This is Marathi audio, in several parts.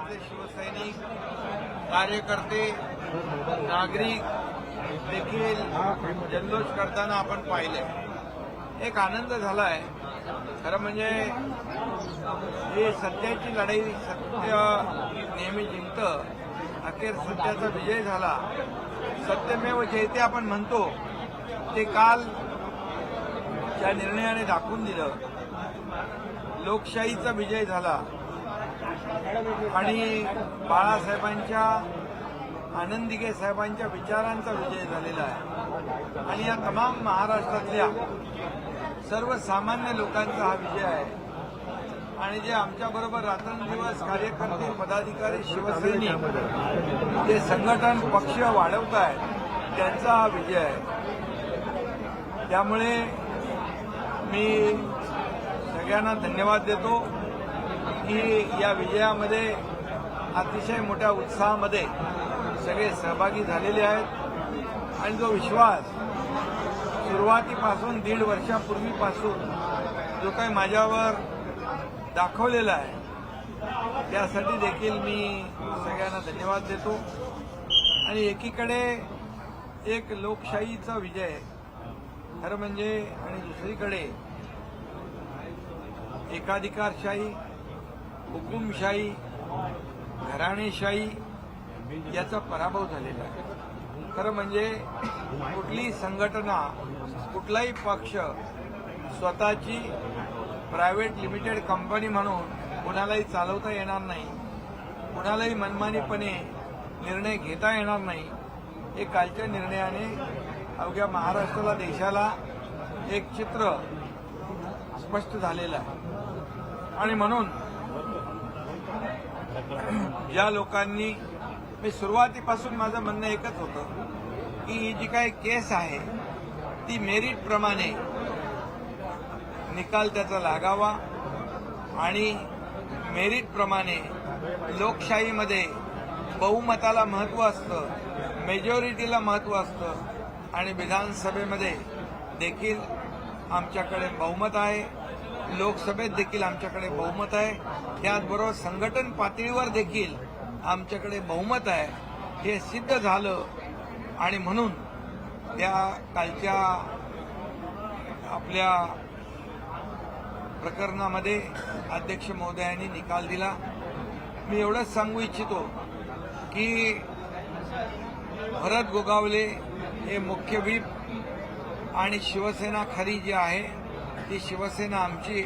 गावातले शिवसैनिक, कार्यकर्ते, नागरिक देखील जल्लोष करताना आपण पाहिले. एक आनंद झालाय. खरं म्हणजे ही सत्याची लढाई, सत्य नेहमी जिंकतं. अखेर सत्याचा विजय झाला. सत्यमेव जयते आपण म्हणतो ते काल ज्या निर्णयाने दाखवून दिलं. लोकशाहीचा विजय झाला आणि बाळासाहेबांच्या, आनंद दिघे साहेबांच्या विचारांचा विजय झालेला आहे आणि या तमाम महाराष्ट्रातल्या सर्वसामान्य लोकांचा हा विजय आहे. आणि जे आमच्याबरोबर रात्रंदिवस कार्यकर्ते, पदाधिकारी, शिवसैनिक जे संघटन पक्ष वाढवत आहेत त्यांचा हा विजय आहे. त्यामुळे मी सगळ्यांना धन्यवाद देतो की या विजयामध्ये अतिशय मोठ्या उत्साहामध्ये सगळे सहभागी झालेले आहेत. आणि जो विश्वास सुरुवातीपासून 1.5 वर्षापूर्वीपासून जो काही माझ्यावर दाखवलेला आहे त्यासाठी देखील मी सगळ्यांना धन्यवाद देतो. आणि एकीकडे एक लोकशाहीचा विजय खरं म्हणजे, आणि दुसरीकडे एकाधिकारशाही, हुकुमशाही, घराणेशाही याचा पराभव झालेला आहे. खरं म्हणजे कुठलीही संघटना, कुठलाही पक्ष स्वतःची प्रायव्हेट लिमिटेड कंपनी म्हणून कुणालाही चालवता येणार नाही, कुणालाही मनमानीपणे निर्णय घेता येणार नाही. हे कालच्या निर्णयाने अवघ्या महाराष्ट्राला, देशाला एक चित्र स्पष्ट झालेलं आहे. आणि म्हणून ज्या लोकांनी, मी सुरुवातीपासून माझं म्हणणं एकच होतं की ही जी काही केस आहे ती मेरिटप्रमाणे निकाल त्याचा लागावा आणि मेरिटप्रमाणे लोकशाहीमध्ये बहुमताला महत्त्व असतं, मेजॉरिटीला महत्त्व असतं. आणि विधानसभेमध्ये देखील आमच्याकडे बहुमत आहे, लोकसभेत देखील आमच्याकडे बहुमत आहे, त्याचबरोबर संघटन पातळीवर देखील आमच्याकडे बहुमत आहे. हे सिद्ध झालं आणि म्हणून त्या कालच्या आपल्या प्रकरणामध्ये अध्यक्ष महोदयांनी निकाल दिला. मी एवढंच सांगू इच्छितो की भरत गोगावले हे मुख्य व्हीप आणि शिवसेना खरी जी आहे ती शिवसेना आमची,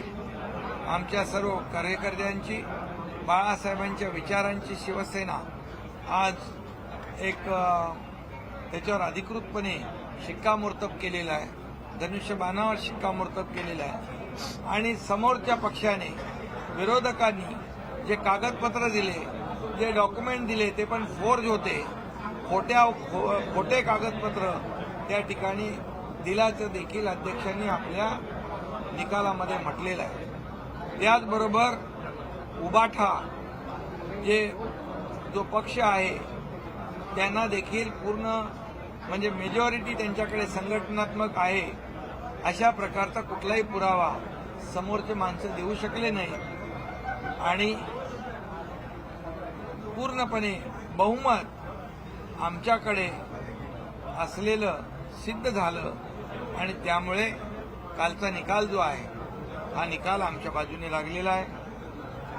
आमच्या सर्व कार्यकर्त्यांची, बाळासाहेबांच्या विचारांची शिवसेना आज एक त्याच्यावर अधिकृतपणे शिक्कामोर्तब केलेला आहे, धनुष्यबाणावर शिक्कामोर्तब केलेला आहे. आणि समोरच्या पक्षाने, विरोधकांनी जे कागदपत्र दिले, जे डॉक्युमेंट दिले ते पण फोर्ज होते, खोटे कागदपत्र त्या ठिकाणी दिल्याचं देखील अध्यक्षांनी आपल्या निकालामध्ये म्हटलेलं आहे. त्याचबरोबर उबाठा जो पक्ष आहे त्यांना देखील पूर्ण म्हणजे मेजॉरिटी त्यांच्याकडे संघटनात्मक आहे अशा प्रकारचा कुठलाही पुरावा समोरचे माणसं देऊ शकले नाही. आणि पूर्णपणे बहुमत आमच्याकडे असलेलं सिद्ध झालं आणि त्यामुळे कालचा निकाल जो आहे हा निकाल आमच्या बाजूने लागलेला आहे.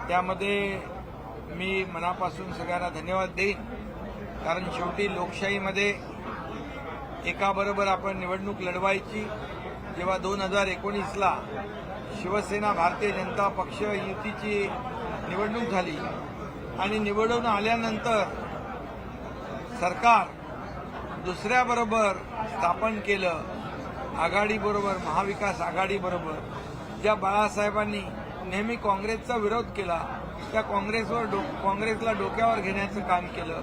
त्यामध्ये मी मनापासून सगळ्यांना धन्यवाद देईन, कारण शेवटी लोकशाहीमध्ये एकाबरोबर आपण निवडणूक लढवायची. जेव्हा 2019ला शिवसेना भारतीय जनता पक्ष युतीची निवडणूक झाली आणि निवडून आल्यानंतर सरकार दुसऱ्याबरोबर स्थापन केलं, आघाडीबरोबर, महाविकास आघाडीबरोबर, ज्या बाळासाहेबांनी नेहमी काँग्रेसचा विरोध केला त्या काँग्रेसला डोक्यावर घेण्याचं काम केलं,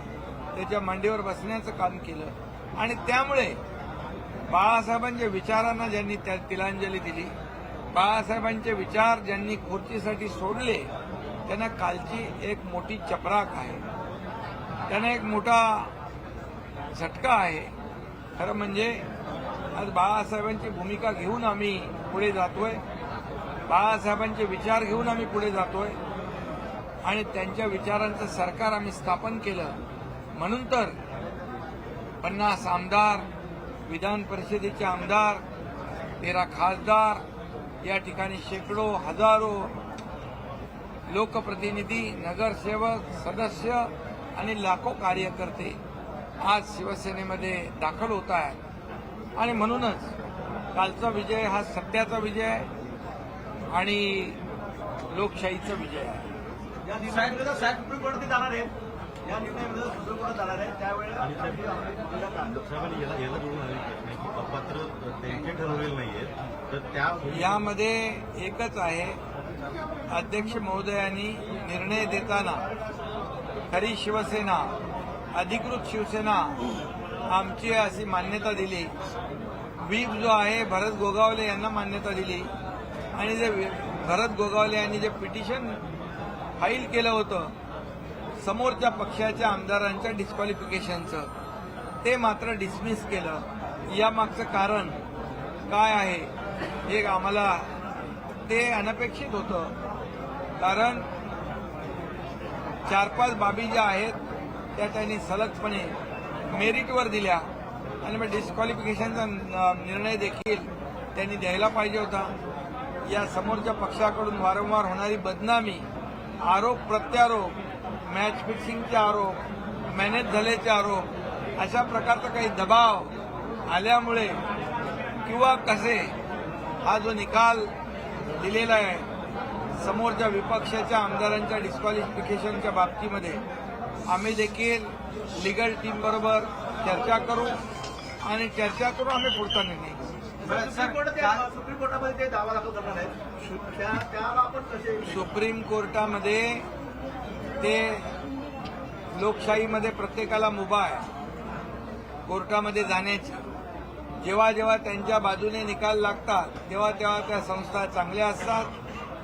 त्याच्या मांडीवर बसण्याचं काम केलं. आणि त्यामुळे बाळासाहेबांच्या विचारांना ज्यांनी तिलांजली दिली, बाळासाहेबांचे विचार ज्यांनी खुर्चीसाठी सोडले, त्यांना कालची एक मोठी चपराक आहे, त्यांना एक मोठा झटका आहे. खरं म्हणजे आज बाळासाहेबांची भूमिका घेऊन आम्ही पुढे जातोय, बाळासाहेबांचे विचार घेऊन आम्ही पुढे जातोय. आणि त्यांच्या विचारांचं सरकार आम्ही स्थापन केलं. म्हणून तर 50 आमदार, विधान परिषदेचे आमदार, 13 खासदार, या ठिकाणी शेकडो हजारो लोकप्रतिनिधी, नगरसेवक, सदस्य आणि लाखो कार्यकर्ते आज शिवसेनेमध्ये दाखल होत आहेत. आणि म्हणूनच कालचा विजय हा सत्याचा विजय आहे आणि लोकशाहीचा विजय आहे. या निर्णयाविरोधात सुप्रीम कोर्टात जाणार आहे. या निर्णयाविरोधात सुप्रीम कोर्टात जाणार आहे. त्यावेळेला लोकसभेने याला जोडून आलेली नाही की अपात्र त्यांचे ठरवलेले नाहीये. तर त्या यामध्ये एकच आहे, अध्यक्ष महोदयांनी निर्णय देताना खरी शिवसेना, अधिकृत शिवसेना आमची अशी मान्यता दिली. व्हीप जो आहे भरत गोगावले यांना मान्यता दिली आणि जे भरत गोगावले यांनी जे पिटिशन फाईल केलं होतं समोरच्या पक्षाच्या आमदारांच्या डिस्क्वालिफिकेशनचं, ते मात्र डिसमिस केलं. यामागचं कारण काय आहे हे आम्हाला ते अनपेक्षित होतं. कारण 4-5 बाबी ज्या आहेत त्या त्यांनी सलगपणे मेरिटवर दिल्या आणि मग डिस्क्वालिफिकेशनचा निर्णय देखील त्यांनी द्यायला पाहिजे होता. या समोरच्या पक्षाकडून वारंवार होणारी बदनामी, आरोप प्रत्यारोप, मॅच फिक्सिंगचे आरोप, मॅनेज झाल्याचे आरोप, अशा प्रकारचा काही दबाव आल्यामुळे किंवा कसे हा जो निकाल दिलेला आहे समोरच्या विपक्षाच्या आमदारांच्या डिस्क्वालिफिकेशनच्या बाबतीमध्ये आम्ही देखील लीगल टीम बरोबर चर्चा करू आणि चर्चा करून आम्ही पुढचा निर्णय घेऊ. सुप्रीम कोर्टामध्ये ते दावा दाखल करणार आहेत. त्याला आपण कसे सुप्रीम कोर्टामध्ये ते लोकशाहीमध्ये प्रत्येकाला मुभा आहे कोर्टामध्ये जाण्याची. जेव्हा जेव्हा त्यांच्या बाजूने निकाल लागतात तेव्हा तेव्हा त्या संस्था चांगल्या असतात.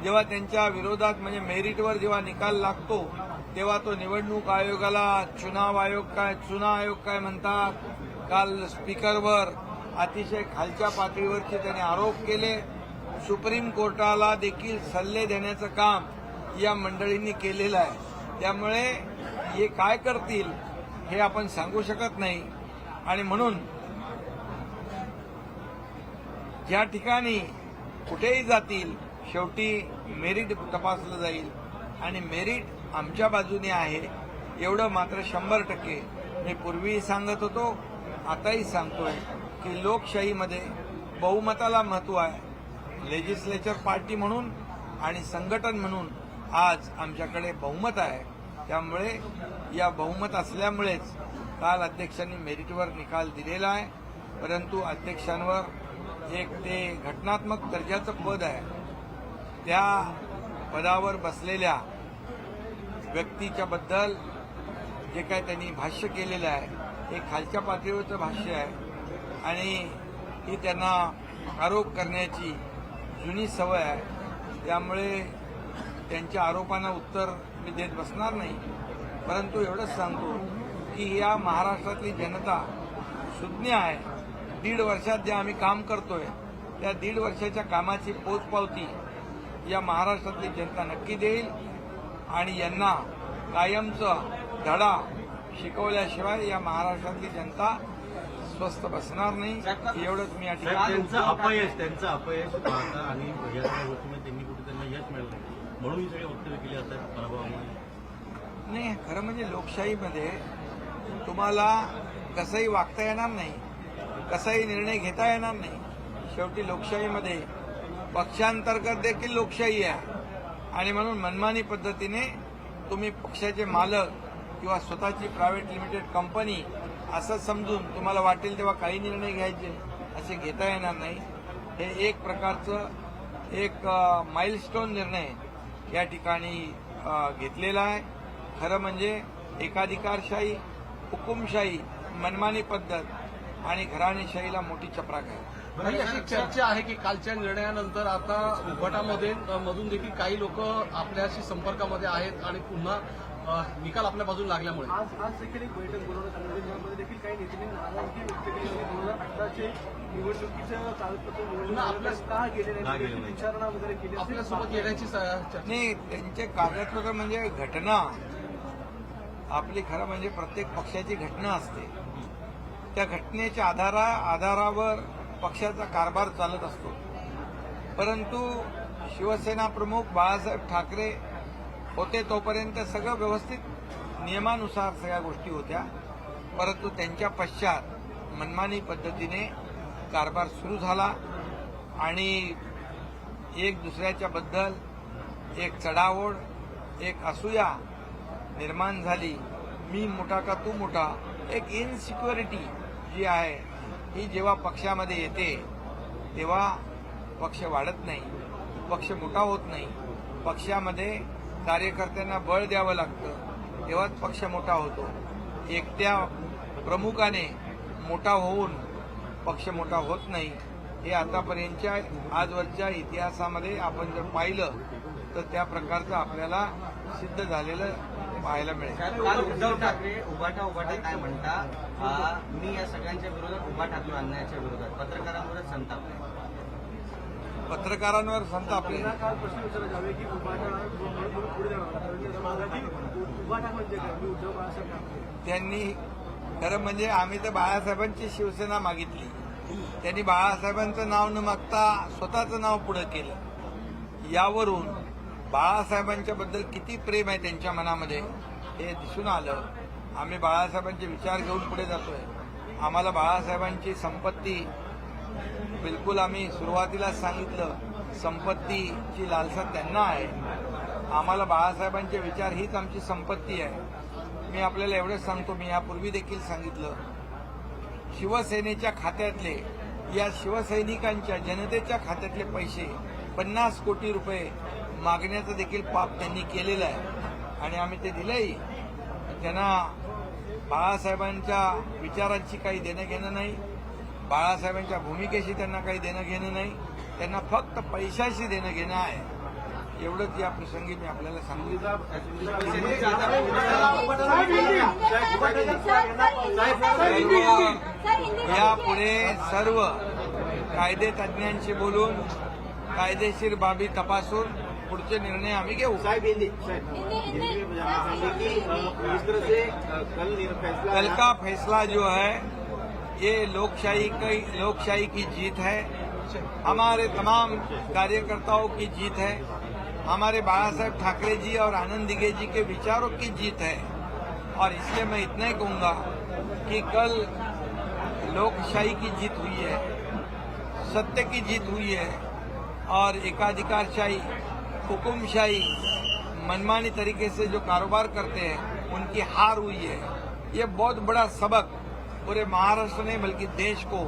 जेव्हा त्यांच्या विरोधात म्हणजे मेरिटवर जेव्हा निकाल लागतो तेव्हा तो निवडणूक आयोगाला चुनाव आयोग काय म्हणतात. काल स्पीकरवर अतिशय खालच्या पातळीवरचे त्यांनी आरोप केले. सुप्रीम कोर्टाला देखील सल्ले देण्याचं काम या मंडळींनी केलेलं आहे. त्यामुळे हे काय करतील हे आपण सांगू शकत नाही. आणि म्हणून ज्या ठिकाणी कुठेही जातील शेवटी मेरिट तपासलं जाईल आणि मेरिट आमच्या बाजूने आहे एवढं मात्र 100% मी पूर्वीही सांगत होतो, आताही सांगतोय की लोकशाहीमध्ये बहुमताला महत्व आहे. लेजिस्लेचर पार्टी म्हणून आणि संघटन म्हणून आज आमच्याकडे बहुमत आहे. त्यामुळे या बहुमत असल्यामुळेच काल अध्यक्षांनी मेरिटवर निकाल दिलेला आहे. परंतु अध्यक्षांवर एक ते घटनात्मक दर्जाचं पद आहे. त्या पदावर बसलेल्या व्यक्तीच्या बद्दल जे काय त्यांनी भाष्य केलेलं आहे हे खालच्या पातळीवरचं भाष्य आहे आणि ही त्यांना आरोप करण्याची जुनी सवय आहे. त्यामुळे त्यांच्या आरोपांना उत्तर मी देत बसणार नाही. परंतु एवढंच सांगतो की या महाराष्ट्रातली जनता सुज्ञ आहे. 1.5 वर्षात जे आम्ही काम करतोय त्या 1.5 वर्षाच्या कामाची पोचपावती या महाराष्ट्रातली जनता नक्की देईल आणि यांना कायमचा धडा शिकवल्याशिवाय या महाराष्ट्रातली जनता स्वस्थ बसणार नाही. एवढंच मी या ठिकाणी त्यांचं अपयश पाहता आणि या सगळ्या गोष्टीमध्ये त्यांनी कुठे त्यांना यश मिळालं नाही म्हणून ही सगळी वक्तव्य केली जातात पराभवामुळे. नाही, खरं म्हणजे लोकशाहीमध्ये तुम्हाला कसंही वागता येणार नाही, कसाही निर्णय घेता येणार नाही. शेवटी लोकशाहीमध्ये पक्षांतर्गत देखील लोकशाही आहे आणि म्हणून मनमानी पद्धतीने तुम्ही पक्षाचे मालक किंवा स्वतःची प्रायव्हेट लिमिटेड कंपनी असं समजून तुम्हाला वाटेल तेव्हा काही निर्णय घ्यायचे असे घेता येणार नाही. हे एक प्रकारचं एक माइलस्टोन निर्णय या ठिकाणी घेतलेला आहे. खरं म्हणजे एकाधिकारशाही, हुकुमशाही, मनमानी पद्धत आणि घराणेशाहीला मोठी चपराक आहे. काही अशी चर्चा आहे की कालच्या निर्णयानंतर आता उभाटामध्ये मधून देखील काही लोक आपल्याशी संपर्कामध्ये आहेत आणि पुन्हा निकाल आपल्या बाजूला लागल्यामुळे आज देखील एक बैठक बोलवण्यात आली होती ज्यामध्ये देखील काही नेत्यांनी नाराजगी व्यक्त केली होती 2018चे निवडणुकीचं कागदपत्र पुन्हा आपल्यास का गेले का नाही गेले नाही? विचारणा वगैरे केली असेल. आपल्यासोबत येण्याची चर्चा नाही, त्यांचे कागदपत्र म्हणजे घटना आपली खरं म्हणजे प्रत्येक पक्षाची घटना असते. त्या घटनेच्या आधारावर पक्षाचा कारभार चालत असतो. परंतु शिवसेना प्रमुख बाळासाहेब ठाकरे होते तोपर्यंत सगळं व्यवस्थित नियमानुसार सगळ्या गोष्टी होत्या. परंतु त्यांच्या पश्चात मनमानी पद्धतीने कारभार सुरू झाला आणि एक दुसऱ्याच्या बद्दल एक चढाओढ, एक असूया निर्माण झाली. मी मोठा का तू मोठा, एक इनसिक्युरिटी जी आहे ही जेव्हा पक्षामध्ये येते तेव्हा पक्ष वाढत नाही, पक्ष मोठा होत नाही. पक्षामध्ये कार्यकर्त्यांना बळ द्यावं लागतं, तेव्हाच पक्ष मोठा होतो. एकट्या प्रमुखाने मोठा होऊन पक्ष मोठा होत नाही. हे आतापर्यंतच्या आजवरच्या इतिहासामध्ये आपण जर पाहिलं तर त्या प्रकारचं आपल्याला सिद्ध झालेलं पाहायला मिळेल. काल उद्धव ठाकरे उभाटा काय म्हणता, मी या सगळ्यांच्या विरोधात उभा ठाकलो अन्यायाच्या विरोधात, पत्रकारांवरच संताप. पत्रकारांवर संतापले. त्यांना काल प्रश्न विचारला जावे की उभाटा पुढे जाणार उभाटा म्हणजे काय, मी उद्धव बाळासाहेब ठाकरे. त्यांनी खरं म्हणजे आम्ही तर बाळासाहेबांची शिवसेना मागितली. त्यांनी बाळासाहेबांचं नाव न मागता स्वतःचं नाव पुढे केलं. यावरून बाळासाहेबांच्या बद्दल किती प्रेम आहे त्यांच्या मनामध्ये हे दिसून आलं. आम्ही बाळासाहेबांचे विचार घेऊन पुढे जातोय. आम्हाला बाळासाहेबांची संपत्ती, बिलकुल आम्ही सुरुवातीलाच सांगितलं, संपत्तीची लालसा त्यांना आहे. आम्हाला बाळासाहेबांचे विचार हीच आमची संपत्ती आहे. मी आपल्याला एवढंच सांगतो, मी यापूर्वी देखील सांगितलं, शिवसेनेच्या खात्यातले, या शिवसैनिकांच्या जनतेच्या खात्यातले पैसे 50 कोटी रुपये मागण्याचं देखील पाप त्यांनी केलेलं आहे आणि आम्ही ते दिलंही. त्यांना बाळासाहेबांच्या विचारांची काही देणं घेणं नाही, बाळासाहेबांच्या भूमिकेशी त्यांना काही देणं घेणं नाही. त्यांना फक्त पैशाशी देणं घेणं आहे. एवढंच या प्रसंगी मी आपल्याला सांगितलं. यापुढे सर्व कायदे तज्ज्ञांशी बोलून कायदेशीर बाबी तपासून पुढचे निर्णय आम्ही घेऊ. कल का फैसला जो है ये लोकशाही की जीत है, हमारे तमाम कार्यकर्ताओं की जीत है, हमारे बाळासाहेब ठाकरे जी और आनंद दिघे जी के विचारों की जीत है. और इसलिए मैं इतना ही कहूंगा कि कल लोकशाही की जीत हुई है, सत्य की जीत हुई है और एकाधिकारशाही, हुकुमशाही, मनमानी तरीके से जो कारोबार करते हैं उनकी हार हुई है. ये बहुत बड़ा सबक पूरे महाराष्ट्र ने बल्कि देश को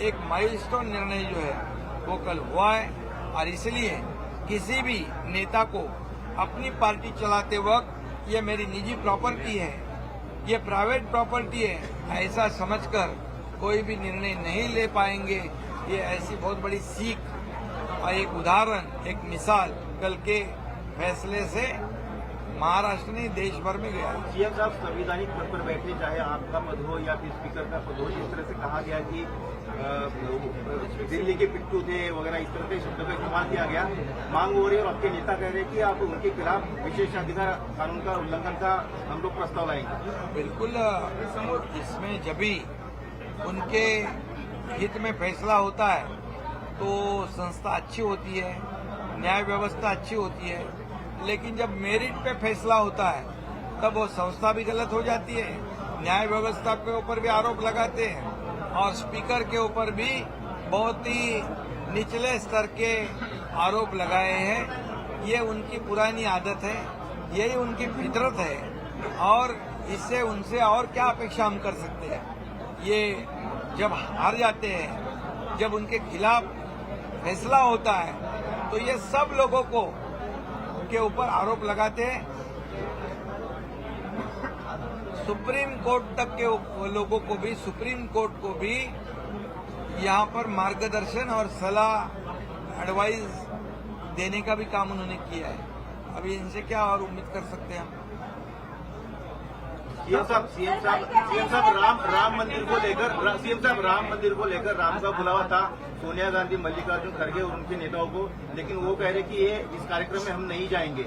एक माइलस्टोन निर्णय जो है वो कल हुआ है. और इसलिए किसी भी नेता को अपनी पार्टी चलाते वक्त ये मेरी निजी प्रॉपर्टी है, ये प्राइवेट प्रॉपर्टी है, ऐसा समझकर कोई भी निर्णय नहीं ले पाएंगे. ये ऐसी बहुत बड़ी सीख और एक उदाहरण, एक मिसाल कल के फैसले से महाराष्ट्र ने देश भर में गया. सीएम साहब संवैधानिक पद पर बैठे, चाहे आपका पद हो या फिर स्पीकर का पद हो, जिस तरह से कहा गया कि दिल्ली के पिट्टू थे वगैरह, इस तरह के शब्दों का इस्तेमाल किया गया. मांग हो रही है और आपके नेता कह रहे हैं कि आप उनके खिलाफ विशेषाधिकार कानून का उल्लंघन का हम लोग प्रस्ताव लाएंगे. बिल्कुल, इसमें जब भी उनके हित में फैसला होता है तो संस्था अच्छी होती है, न्याय व्यवस्था अच्छी होती है. लेकिन जब मेरिट पे फैसला होता है तब वो संस्था भी गलत हो जाती है, न्याय व्यवस्था के ऊपर भी आरोप लगाते हैं और स्पीकर के ऊपर भी बहुत ही निचले स्तर के आरोप लगाए हैं. ये उनकी पुरानी आदत है, यही उनकी फितरत है और इससे उनसे और क्या अपेक्षा हम कर सकते हैं. ये जब हार जाते हैं, जब उनके खिलाफ फैसला होता है तो ये सब लोगों को के ऊपर आरोप लगाते हैं. सुप्रीम कोर्ट तक के लोगों को भी, सुप्रीम कोर्ट को भी यहाँ पर मार्गदर्शन और सलाह एडवाइस देने का भी काम उन्होंने किया है। अभी इनसे क्या और उम्मीद कर सकते हैं हम। सीएम साहब राम मंदिर को लेकर सीएम साहब राम मंदिर को लेकर राम का बुलावा था सोनिया गांधी, मल्लिकार्जुन खड़गे और उनके नेताओं को, लेकिन वो कह रहे कि ये इस कार्यक्रम में हम नहीं जाएंगे,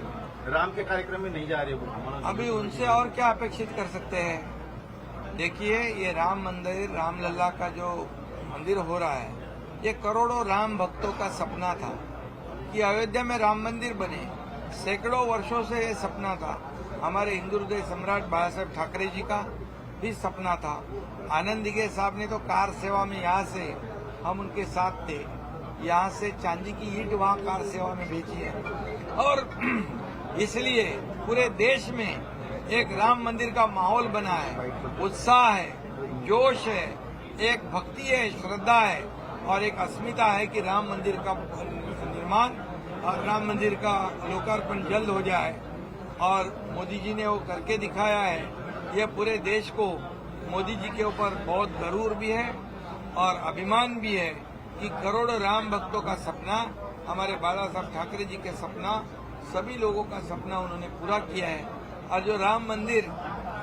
राम के कार्यक्रम में नहीं जा रहे वो। अभी उनसे और क्या अपेक्षित कर सकते हैं। देखिए, ये राम मंदिर, रामलला का जो मंदिर हो रहा है, ये करोड़ों राम भक्तों का सपना था कि अयोध्या में राम मंदिर बने। सैकड़ों वर्षों से ये सपना था। हमारे हिंदू हृदय सम्राट बाला साहेब ठाकरे जी का भी सपना था। आनंद दिघे साहब ने तो कार सेवा में यहाँ से हम उनके साथ थे, यहाँ से चांदी की ईंट वहाँ कार सेवा में बेची है। और इसलिए पूरे देश में एक राम मंदिर का माहौल बना है, उत्साह है, जोश है, एक भक्ति है, श्रद्धा है और एक अस्मिता है कि राम मंदिर का निर्माण और राम मंदिर का लोकार्पण जल्द हो जाए। और मोदी जी ने वो करके दिखाया है। ये पूरे देश को मोदी जी के ऊपर बहुत गरूर भी है और अभिमान भी है कि करोड़ों राम भक्तों का सपना, हमारे बाला साहब ठाकरे जी के सपना, सभी लोगों का सपना उन्होंने पूरा किया है। और जो राम मंदिर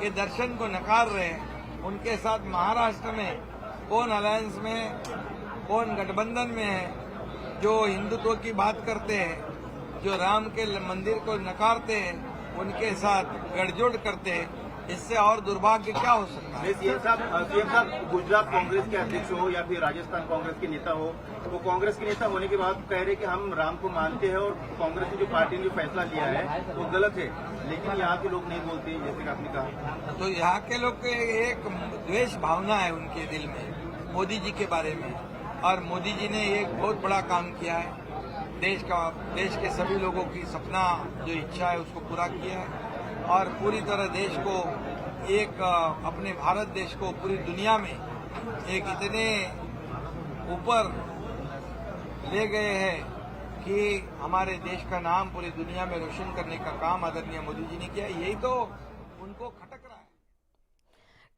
के दर्शन को नकार रहे हैं, उनके साथ महाराष्ट्र में कौन अलायंस में, कौन गठबंधन में है, जो हिंदुत्व की बात करते हैं, जो राम के मंदिर को नकारते हैं, उनके साथ गठजोड़ करते हैं। इससे और दुर्भाग्य क्या हो सकता है। सीएम साहब गुजरात कांग्रेस के अध्यक्ष हो या फिर राजस्थान कांग्रेस के नेता हो, तो कांग्रेस के नेता होने के बाद कह रहे कि हम राम को मानते हैं और कांग्रेस ने जो पार्टी ने जो फैसला लिया है वो गलत है, लेकिन यहाँ के लोग नहीं बोलते, जैसे कि आपने कहा। तो यहाँ के लोग के एक द्वेष भावना है उनके दिल में मोदी जी के बारे में। और मोदी जी ने एक बहुत बड़ा काम किया है, देश के सभी लोगों की सपना जो इच्छा है उसको पूरा किया है और पूरी तरह देश को एक अपने भारत देश को पूरी दुनिया में एक इतने ऊपर ले गए हैं कि हमारे देश का नाम पूरी दुनिया में रोशन करने का काम आदरणीय मोदी जी ने किया। यही तो उनको खटक रहा है।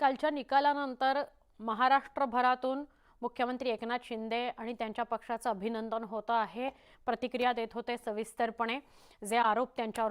कालच्या निकालानंतर महाराष्ट्रभरातून मुख्यमंत्री एकनाथ शिंदे आणि त्यांच्या पक्षाचं अभिनंदन होतं आहे। प्रतिक्रिया देत होते सविस्तरपणे जे आरोप त्यांच्यावर